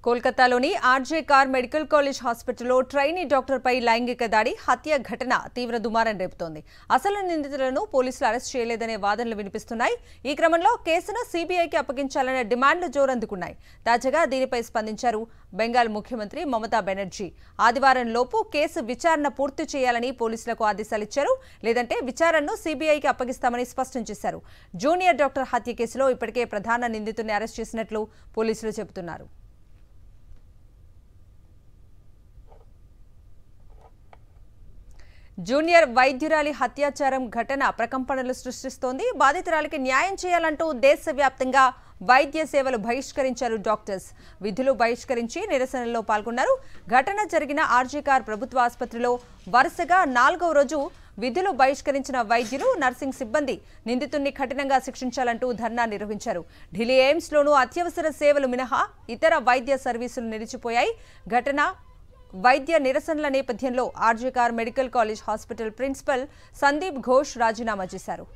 కోల్కతాలోని RJ Kar medical college హాస్పిటల్లో trainee డాక్టర్పై లైంగిక దాడి హత్య ఘటన తీవ్ర దుమారం రేపుతోంది. అసలు నిందితులను పోలీసులు అరెస్ట్ చేయలేదనే వాదనలు వినిపిస్తున్నాయి. ఈ క్రమంలో కేసును సీబీఐకి అప్పగించాలనే డిమాండ్లు జోరందుకున్నాయి. తాజాగా దీనిపై స్పందించారు బెంగాల్ ముఖ్యమంత్రి మమతా బెనర్జీ. ఆదివారం లోపు కేసు విచారణ పూర్తి చేయాలని పోలీసులకు ఆదేశాలిచ్చారు. లేదంటే విచారణను సీబీఐకి అప్పగిస్తామని స్పష్టం చేశారు. జూనియర్ డాక్టర్ హత్య కేసులో ఇప్పటికే ప్రధాన నిందితుడిని అరెస్ట్ చేసినట్లు పోలీసులు చెబుతున్నారు. జూనియర్ వైద్యురాలి హత్యాచారం ఘటన ప్రకంపనలు సృష్టిస్తోంది. బాధితురాలికి న్యాయం చేయాలంటూ దేశవ్యాప్తంగా వైద్య సేవలు బహిష్కరించారు డాక్టర్స్. విధులు బహిష్కరించి నిరసనల్లో పాల్గొన్నారు. ఘటన జరిగిన ఆర్జే కార్ ప్రభుత్వ ఆసుపత్రిలో వరుసగా 4వ రోజు విధులు బహిష్కరించిన వైద్యులు, నర్సింగ్ సిబ్బంది నిందితుడిని కఠినంగా శిక్షించాలంటూ ధర్నా నిర్వహించారు. ఢిల్లీ ఎయిమ్స్లోనూ అత్యవసర సేవలు మినహా ఇతర వైద్య సర్వీసులు నిలిచిపోయాయి. ఘటన వైద్య నిరసనల నేపథ్యంలో RG Kar medical college hospital principal Sandip Ghosh రాజీనామా చేశారు.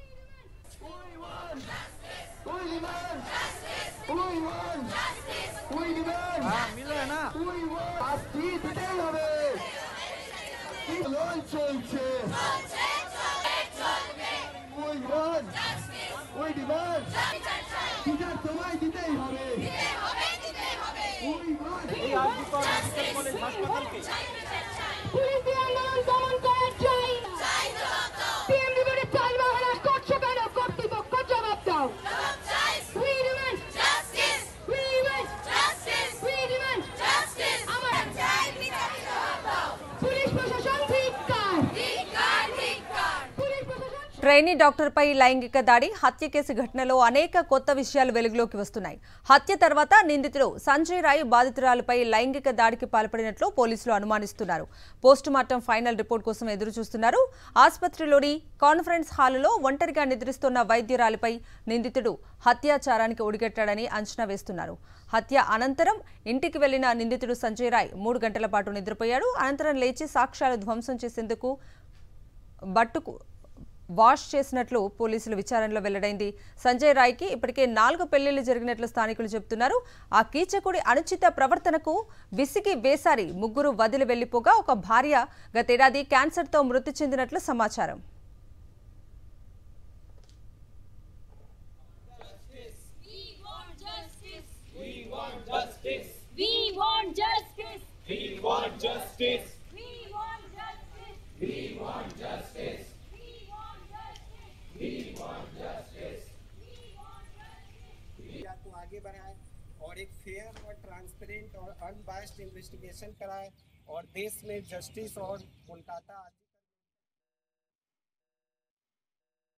ట్రైనీ డాక్టర్పై లైంగిక దాడి హత్య కేసు ఘటనలో అనేక కొత్త విషయాలు వెలుగులోకి వస్తున్నాయి. హత్య తర్వాత నిందితుడు సంజయ్ రాయ్ బాధితురాలపై లైంగిక దాడికి పాల్పడినట్లు పోలీసులు అనుమానిస్తున్నారు. పోస్టుమార్టం ఫైనల్ రిపోర్ట్ కోసం ఎదురు చూస్తున్నారు. ఆసుపత్రిలోని కాన్ఫరెన్స్ హాలులో ఒంటరిగా నిద్రిస్తున్న వైద్యురాలిపై నిందితుడు హత్యాచారానికి ఒడిగట్టాడని అంచనా వేస్తున్నారు. హత్య అనంతరం ఇంటికి వెళ్లిన నిందితుడు సంజయ్ రాయ్ 3 గంటల పాటు నిద్రపోయాడు. అనంతరం లేచి సాక్ష్యాలు ధ్వంసం చేసేందుకు బట్టుకు వాష్ చేసినట్లు పోలీసుల విచారణలో వెల్లడైంది. సంజయ్ రాయ్కి ఇప్పటికే 4 పెళ్లిళ్లు జరిగినట్లు స్థానికులు చెబుతున్నారు. ఆ కీచకుడి అనుచిత ప్రవర్తనకు విసిగి వేసారి ముగ్గురు వదిలి వెళ్లిపోగా ఒక భార్య గతేడాది క్యాన్సర్తో మృతి చెందినట్లు సమాచారం. को आगे बढ़ाए और एक फेयर और ट्रांसपेरेंट और अनबायस्ड इन्वेस्टिगेशन कराए और देश में जस्टिस और कोलकाता